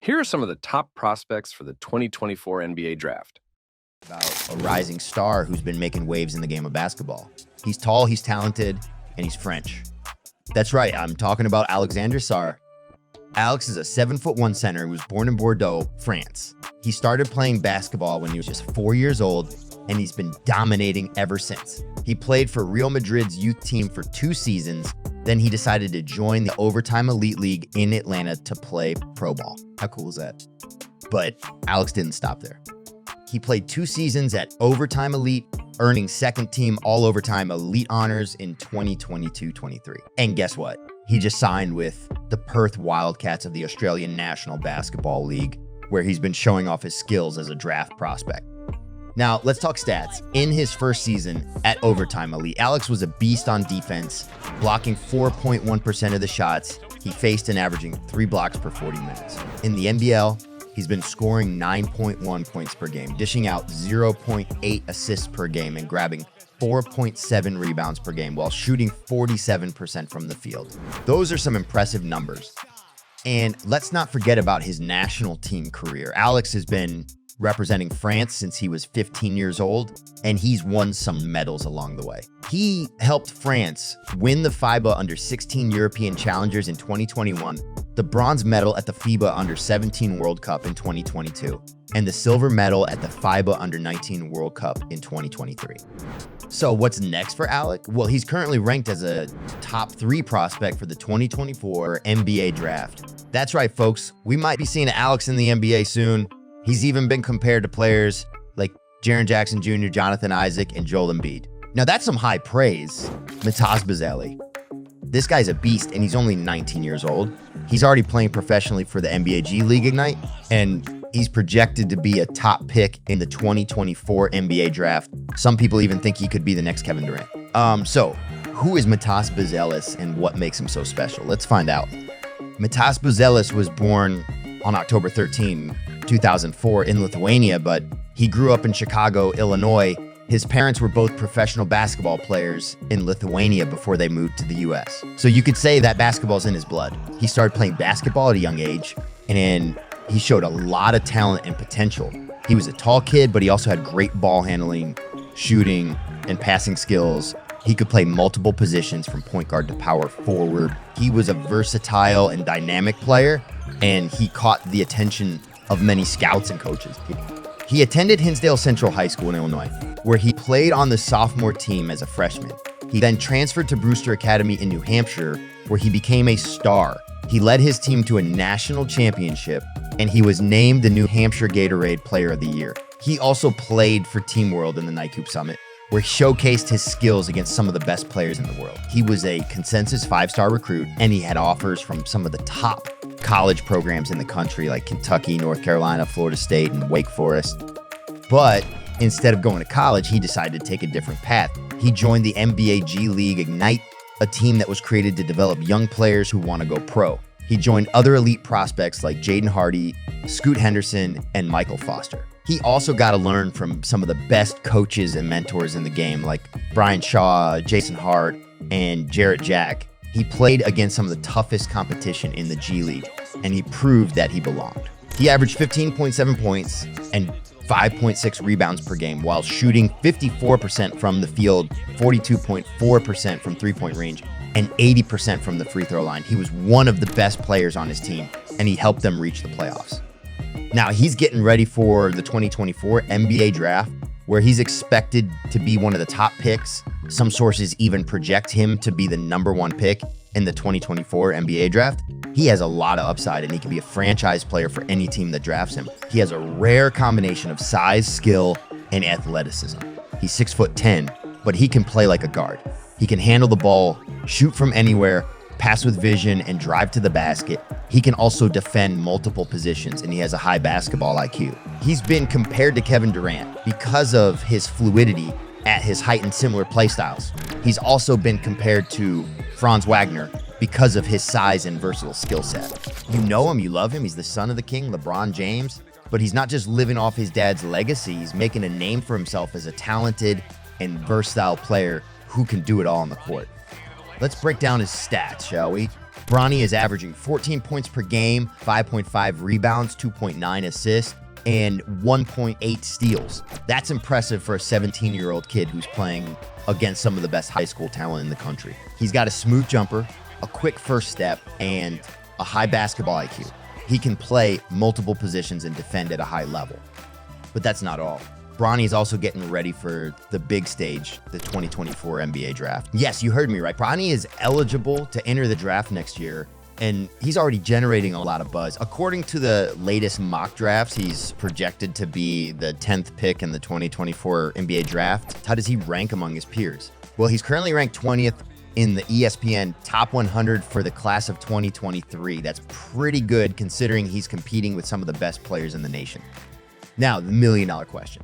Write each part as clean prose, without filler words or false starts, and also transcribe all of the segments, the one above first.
Here are some of the top prospects for the 2024 NBA Draft. About a rising star who's been making waves in the game of basketball. He's tall, he's talented, and he's French. That's right, I'm talking about Alexander Sarr. Alex is a 7'1" center who was born in Bordeaux, France. He started playing basketball when he was just 4 years old, and he's been dominating ever since. He played for Real Madrid's youth team for 2 seasons, then he decided to join the Overtime Elite League in Atlanta to play pro ball. How cool is that? But Alex didn't stop there. He played 2 seasons at Overtime Elite, earning second team All-Overtime Elite honors in 2022-23. And guess what? He just signed with the Perth Wildcats of the Australian National Basketball League, where he's been showing off his skills as a draft prospect. Now, let's talk stats. In his first season at Overtime Elite, Alex was a beast on defense, blocking 4.1% of the shots he faced and averaging 3 blocks per 40 minutes. In the NBL, he's been scoring 9.1 points per game, dishing out 0.8 assists per game, and grabbing 4.7 rebounds per game while shooting 47% from the field. Those are some impressive numbers. And let's not forget about his national team career. Alex has been representing France since he was 15 years old, and he's won some medals along the way. He helped France win the FIBA Under-16 European Challengers in 2021, the bronze medal at the FIBA Under-17 World Cup in 2022, and the silver medal at the FIBA Under-19 World Cup in 2023. So what's next for Alec? Well, he's currently ranked as a top 3 prospect for the 2024 NBA Draft. That's right, folks. We might be seeing Alex in the NBA soon. He's even been compared to players like Jaren Jackson Jr., Jonathan Isaac, and Joel Embiid. Now that's some high praise. Matas Buzelis. This guy's a beast, and he's only 19 years old. He's already playing professionally for the NBA G League Ignite, and he's projected to be a top pick in the 2024 NBA Draft. Some people even think he could be the next Kevin Durant. So who is Matas Buzelis and what makes him so special? Let's find out. Matas Buzelis was born on October 13, 2004 in Lithuania, but he grew up in Chicago, Illinois. His parents were both professional basketball players in Lithuania before they moved to the US. So you could say that basketball's in his blood. He started playing basketball at a young age, and he showed a lot of talent and potential. He was a tall kid, but he also had great ball handling, shooting, and passing skills. He could play multiple positions from point guard to power forward. He was a versatile and dynamic player, and he caught the attention of many scouts and coaches. He attended Hinsdale Central High School in Illinois, where he played on the sophomore team as a freshman. He then transferred to Brewster Academy in New Hampshire, where he became a star. He led his team to a national championship, and he was named the New Hampshire Gatorade Player of the Year. He also played for Team World in the Nike Hoop Summit, where he showcased his skills against some of the best players in the world. He was a consensus 5-star recruit, and he had offers from some of the top college programs in the country like Kentucky, North Carolina, Florida State, and Wake Forest. But instead of going to college, he decided to take a different path. He joined the NBA G League Ignite, a team that was created to develop young players who want to go pro. He joined other elite prospects like Jaden Hardy, Scoot Henderson, and Michael Foster. He also got to learn from some of the best coaches and mentors in the game like Brian Shaw, Jason Hart, and Jarrett Jack. He played against some of the toughest competition in the G League, and he proved that he belonged. He averaged 15.7 points and 5.6 rebounds per game while shooting 54% from the field, 42.4% from three-point range, and 80% from the free throw line. He was one of the best players on his team, and he helped them reach the playoffs. Now, he's getting ready for the 2024 NBA Draft, where he's expected to be one of the top picks. Some sources even project him to be the #1 pick in the 2024 NBA Draft. He has a lot of upside, and he can be a franchise player for any team that drafts him. He has a rare combination of size, skill, and athleticism. He's 6'10", but he can play like a guard. He can handle the ball, shoot from anywhere, pass with vision, and drive to the basket. He can also defend multiple positions, and he has a high basketball IQ. He's been compared to Kevin Durant because of his fluidity at his height and similar playstyles. He's also been compared to Franz Wagner because of his size and versatile skill set. You know him, you love him. He's the son of the king, LeBron James, but he's not just living off his dad's legacy. He's making a name for himself as a talented and versatile player who can do it all on the court. Let's break down his stats, shall we? Bronny is averaging 14 points per game, 5.5 rebounds, 2.9 assists, and 1.8 steals. That's impressive for a 17-year-old kid who's playing against some of the best high school talent in the country. He's got a smooth jumper, a quick first step, and a high basketball IQ. He can play multiple positions and defend at a high level. But that's not all. Bronny is also getting ready for the big stage, the 2024 NBA draft. Yes, you heard me right. Bronny is eligible to enter the draft next year, and he's already generating a lot of buzz. According to the latest mock drafts, he's projected to be the 10th pick in the 2024 NBA draft. How does he rank among his peers? Well, he's currently ranked 20th in the ESPN Top 100 for the class of 2023. That's pretty good considering he's competing with some of the best players in the nation. Now, the million-dollar question.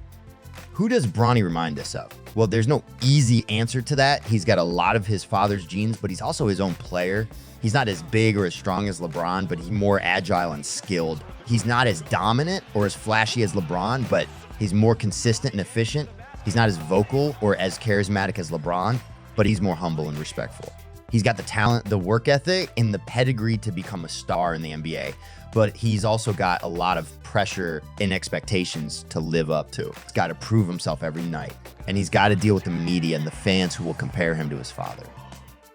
Who does Bronny remind us of? Well, there's no easy answer to that. He's got a lot of his father's genes, but he's also his own player. He's not as big or as strong as LeBron, but he's more agile and skilled. He's not as dominant or as flashy as LeBron, but he's more consistent and efficient. He's not as vocal or as charismatic as LeBron, but he's more humble and respectful. He's got the talent, the work ethic, and the pedigree to become a star in the NBA. But he's also got a lot of pressure and expectations to live up to. He's got to prove himself every night. And he's got to deal with the media and the fans who will compare him to his father.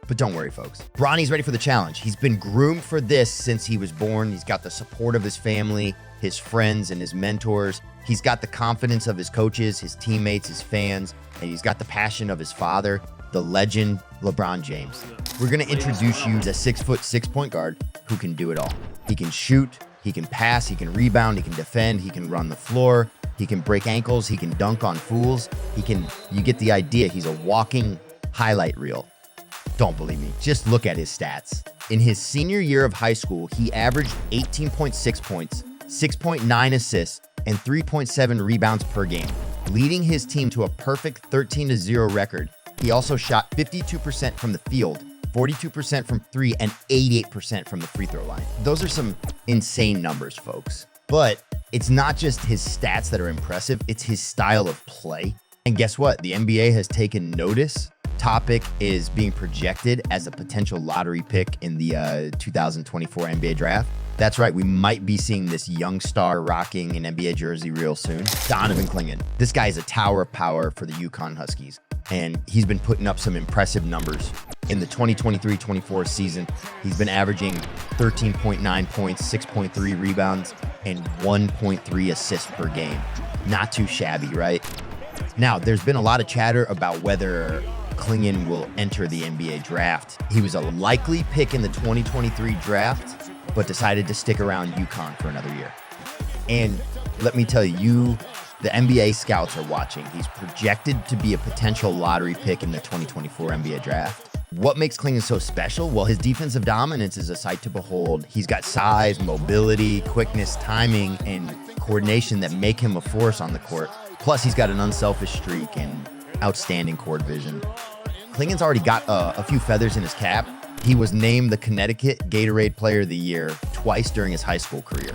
But don't worry, folks. Bronny's ready for the challenge. He's been groomed for this since he was born. He's got the support of his family, his friends, and his mentors. He's got the confidence of his coaches, his teammates, his fans, and he's got the passion of his father, the legend LeBron James. We're going to introduce you to a 6'6" point guard who can do it all. He can shoot, he can pass, he can rebound, he can defend, he can run the floor, he can break ankles, he can dunk on fools. You get the idea. He's a walking highlight reel. Don't believe me, just look at his stats. In his senior year of high school, he averaged 18.6 points, 6.9 assists, and 3.7 rebounds per game, leading his team to a perfect 13-0 record. He also shot 52% from the field, 42% from three, and 88% from the free throw line. Those are some insane numbers, folks. But it's not just his stats that are impressive, it's his style of play. And guess what? The NBA has taken notice. Topic is being projected as a potential lottery pick in the 2024 NBA draft. That's right, we might be seeing this young star rocking an NBA jersey real soon. Donovan King. This guy is a tower of power for the UConn Huskies, and he's been putting up some impressive numbers. In the 2023-24 season, he's been averaging 13.9 points, 6.3 rebounds, and 1.3 assists per game. Not too shabby, right? Now, there's been a lot of chatter about whether Clingan will enter the NBA draft. He was a likely pick in the 2023 draft, but decided to stick around UConn for another year. And let me tell you, the NBA scouts are watching. He's projected to be a potential lottery pick in the 2024 NBA draft. What makes Clingan so special? Well, his defensive dominance is a sight to behold. He's got size, mobility, quickness, timing, and coordination that make him a force on the court. Plus, he's got an unselfish streak and outstanding court vision. Clingan's already got a few feathers in his cap. He was named the Connecticut Gatorade Player of the Year twice during his high school career.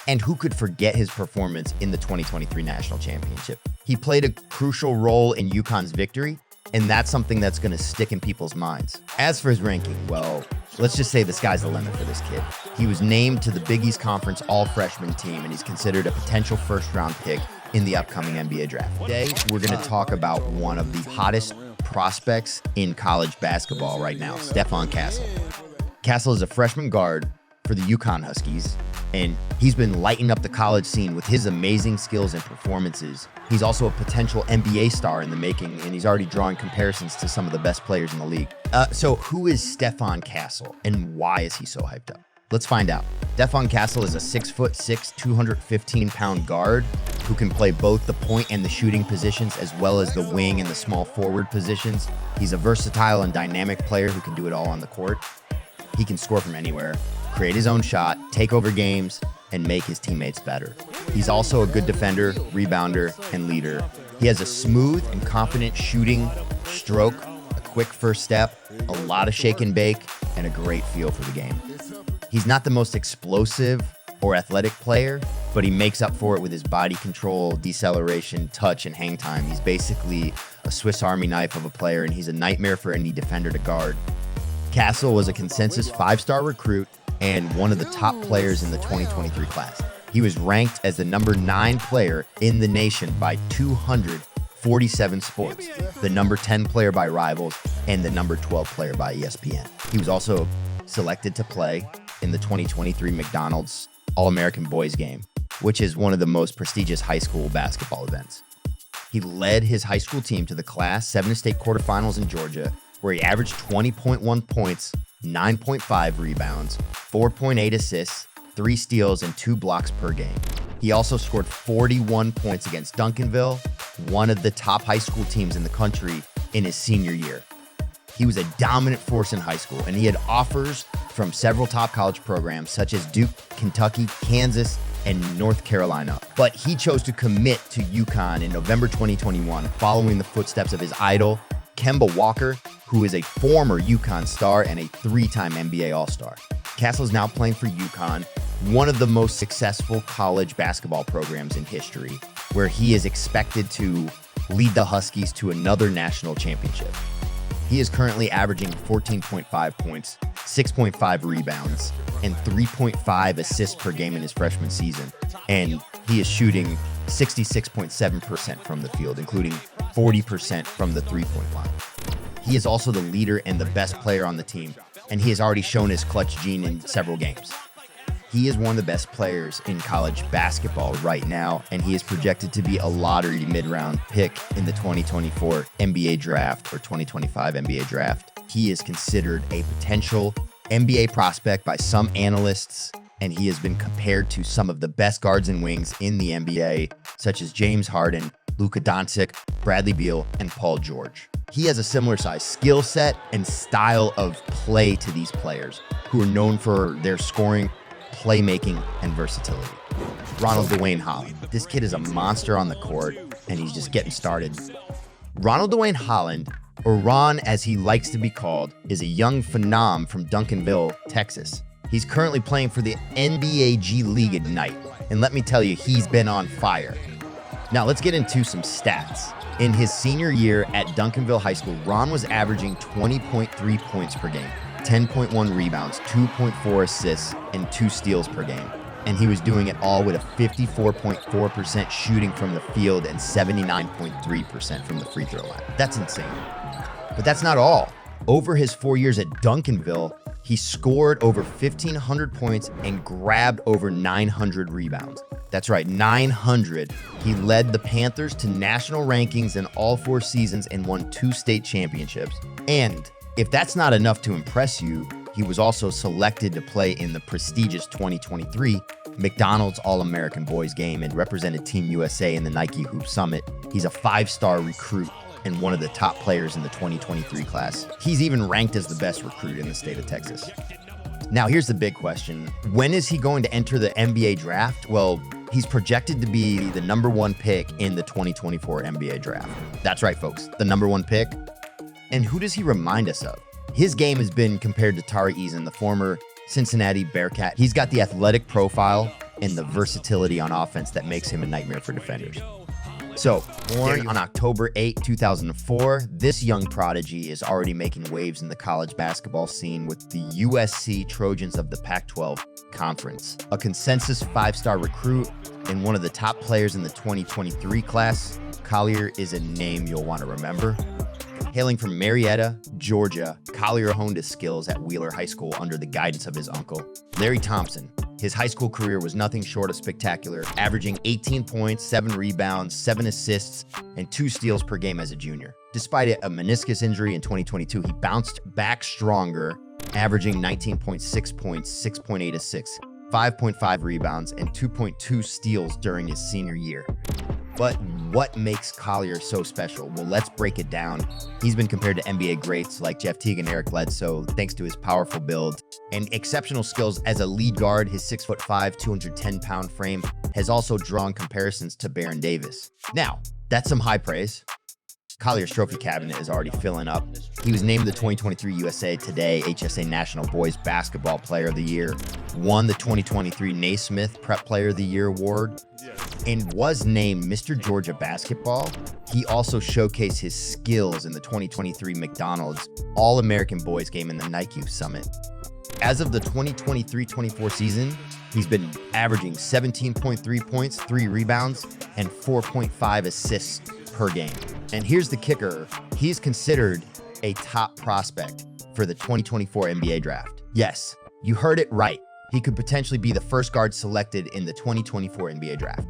And who could forget his performance in the 2023 National Championship? He played a crucial role in UConn's victory, and that's something that's going to stick in people's minds. As for his ranking, well, let's just say the sky's the limit for this kid. He was named to the Big East Conference All-Freshman team, and he's considered a potential first-round pick in the upcoming NBA draft. Today, we're going to talk about one of the hottest prospects in college basketball right now, Stefon Castle. Castle is a freshman guard for the UConn Huskies, and he's been lighting up the college scene with his amazing skills and performances. He's also a potential NBA star in the making, and he's already drawing comparisons to some of the best players in the league. So who is Stefon Castle, and why is he so hyped up? Let's find out. Stefon Castle is a 6'6", 215-pound guard who can play both the point and the shooting positions, as well as the wing and the small forward positions. He's a versatile and dynamic player who can do it all on the court. He can score from anywhere, create his own shot, take over games, and make his teammates better. He's also a good defender, rebounder, and leader. He has a smooth and confident shooting stroke, a quick first step, a lot of shake and bake, and a great feel for the game. He's not the most explosive or athletic player, but he makes up for it with his body control, deceleration, touch, and hang time. He's basically a Swiss Army knife of a player, and he's a nightmare for any defender to guard. Castle was a consensus 5-star recruit and one of the top players in the 2023 class. He was ranked as the number 9 player in the nation by 247 sports, the number 10 player by Rivals, and the number 12 player by ESPN. He was also selected to play in the 2023 McDonald's All-American Boys Game, which is one of the most prestigious high school basketball events. He led his high school team to the Class 7 state quarterfinals in Georgia, where he averaged 20.1 points, 9.5 rebounds, 4.8 assists, 3 steals, and 2 blocks per game. He also scored 41 points against Duncanville, one of the top high school teams in the country, in his senior year. He was a dominant force in high school, and he had offers from several top college programs such as Duke, Kentucky, Kansas, and North Carolina. But he chose to commit to UConn in November 2021, following the footsteps of his idol, Kemba Walker, who is a former UConn star and a 3-time NBA All-Star. Castle is now playing for UConn, one of the most successful college basketball programs in history, where he is expected to lead the Huskies to another national championship. He is currently averaging 14.5 points, 6.5 rebounds, and 3.5 assists per game in his freshman season. And he is shooting 66.7% from the field, including 40% from the three-point line. He is also the leader and the best player on the team, and he has already shown his clutch gene in several games. He is one of the best players in college basketball right now, and he is projected to be a lottery mid-round pick in the 2024 NBA draft or 2025 NBA draft. He is considered a potential NBA prospect by some analysts, and he has been compared to some of the best guards and wings in the NBA, such as James Harden, Luka Doncic, Bradley Beal, and Paul George. He has a similar size skill set and style of play to these players, who are known for their scoring, playmaking, and versatility. RonaldDwayne Holland. This kid is a monster on the court, and he's just getting started. RonaldDwayne Holland, or Ron as he likes to be called, is a young phenom from Duncanville, Texas. He's currently playing for the NBA G League Ignite, and let me tell you, he's been on fire. Now let's get into some stats. In his senior year at Duncanville High School, Ron was averaging 20.3 points per game, 10.1 rebounds, 2.4 assists, and 2 steals per game. And he was doing it all with a 54.4% shooting from the field and 79.3% from the free throw line. That's insane. But that's not all. Over his 4 years at Duncanville, he scored over 1,500 points and grabbed over 900 rebounds. That's right, 900. He led the Panthers to national rankings in all 4 seasons and won 2 state championships. And if that's not enough to impress you, he was also selected to play in the prestigious 2023 McDonald's All-American Boys Game and represented Team USA in the Nike Hoop Summit. He's a 5-star recruit and one of the top players in the 2023 class. He's even ranked as the best recruit in the state of Texas. Now, here's the big question. When is he going to enter the NBA draft? Well, he's projected to be the number 1 pick in the 2024 NBA draft. That's right, folks, the number 1 pick. And who does he remind us of? His game has been compared to Tari Eason, the former Cincinnati Bearcat. He's got the athletic profile and the versatility on offense that makes him a nightmare for defenders. So, born on October 8, 2004, this young prodigy is already making waves in the college basketball scene with the USC Trojans of the Pac-12 Conference. A consensus 5-star recruit and one of the top players in the 2023 class, Collier is a name you'll want to remember. Hailing from Marietta, Georgia, Collier honed his skills at Wheeler High School under the guidance of his uncle, Larry Thompson. His high school career was nothing short of spectacular, averaging 18 points, 7 rebounds, 7 assists, and 2 steals per game as a junior. Despite a meniscus injury in 2022, he bounced back stronger, averaging 19.6 points, 6.8 assists, 5.5 rebounds, and 2.2 steals during his senior year. But what makes Collier so special? Well, let's break it down. He's been compared to NBA greats like Jeff Teague and Eric Bledsoe, thanks to his powerful build and exceptional skills as a lead guard. His 6'5", 210-pound frame has also drawn comparisons to Baron Davis. Now, that's some high praise. Collier's trophy cabinet is already filling up. He was named the 2023 USA Today HSA National Boys Basketball Player of the Year, won the 2023 Naismith Prep Player of the Year award, and was named Mr. Georgia Basketball He also showcased his skills in the 2023 McDonald's All-American Boys game in the Nike Summit. As of the 2023-24 season, he's been averaging 17.3 points, 3 rebounds, and 4.5 assists per game. And here's the kicker. He's considered a top prospect for the 2024 NBA draft. Yes, you heard it right. He could potentially be the first guard selected in the 2024 NBA draft.